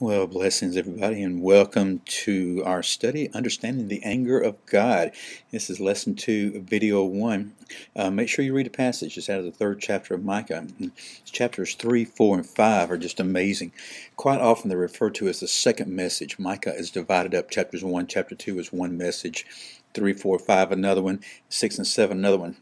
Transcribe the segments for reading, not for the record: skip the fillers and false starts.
Well, blessings, everybody, and welcome to our study, Understanding the Anger of God. This is Lesson 2, Video 1. Make sure you read the passage. It's out of the third chapter of Micah. Chapters 3, 4, and 5 are just amazing. Quite often they're referred to as the second message. Micah is divided up. Chapters 1, chapter 2 is one message. 3, 4, 5, another one. 6 and 7, another one.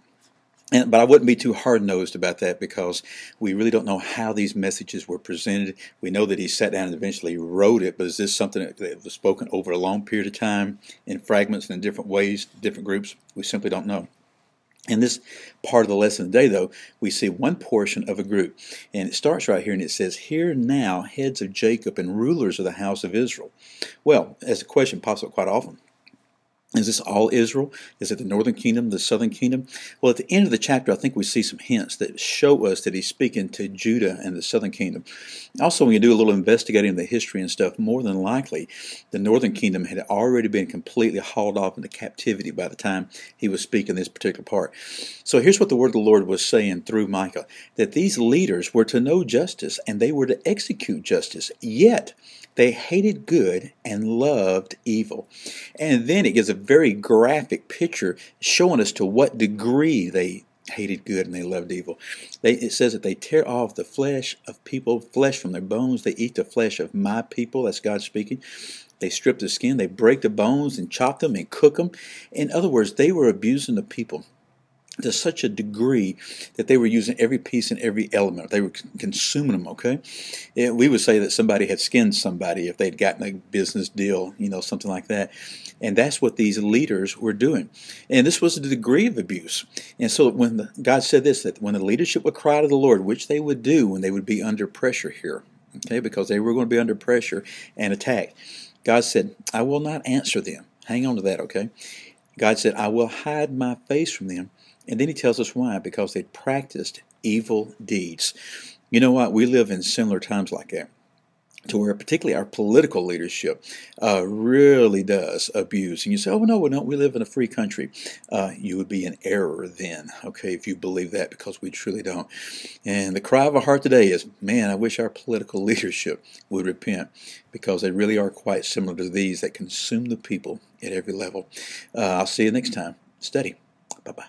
But I wouldn't be too hard-nosed about that because we really don't know how these messages were presented. We know that he sat down and eventually wrote it, but is this something that was spoken over a long period of time in fragments and in different ways, different groups? We simply don't know. In this part of the lesson today, though, we see one portion of a group. And it starts right here and it says, "Hear now, heads of Jacob and rulers of the house of Israel." Well, as a question pops up quite often, is this all Israel? Is it the northern kingdom, the southern kingdom? Well, at the end of the chapter, I think we see some hints that show us that he's speaking to Judah and the southern kingdom. Also, when you do a little investigating of the history and stuff, more than likely, the northern kingdom had already been completely hauled off into captivity by the time he was speaking this particular part. So here's what the word of the Lord was saying through Micah, that these leaders were to know justice and they were to execute justice, yet they hated good and loved evil. And then it gives a very graphic picture showing us to what degree they hated good and they loved evil. It says that they tear off the flesh of people, flesh from their bones. They eat the flesh of my people. That's God speaking. They strip the skin. They break the bones and chop them and cook them. In other words, they were abusing the people to such a degree that they were using every piece and every element. They were consuming them, okay? We would say that somebody had skinned somebody if they'd gotten a business deal, something like that. And that's what these leaders were doing. And this was the degree of abuse. And so when God said this, that when the leadership would cry to the Lord, which they would do when they would be under pressure here, okay, because they were going to be under pressure and attacked, God said, "I will not answer them." Hang on to that, okay? God said, "I will hide my face from them." And then he tells us why, because they practiced evil deeds. You know what? We live in similar times like that, to where particularly our political leadership really does abuse. And you say, "Oh, no, we don't. We live in a free country." You would be in error then, okay, if you believe that, because we truly don't. And the cry of our heart today is, man, I wish our political leadership would repent, because they really are quite similar to these that consume the people at every level. I'll see you next time. Study. Bye-bye.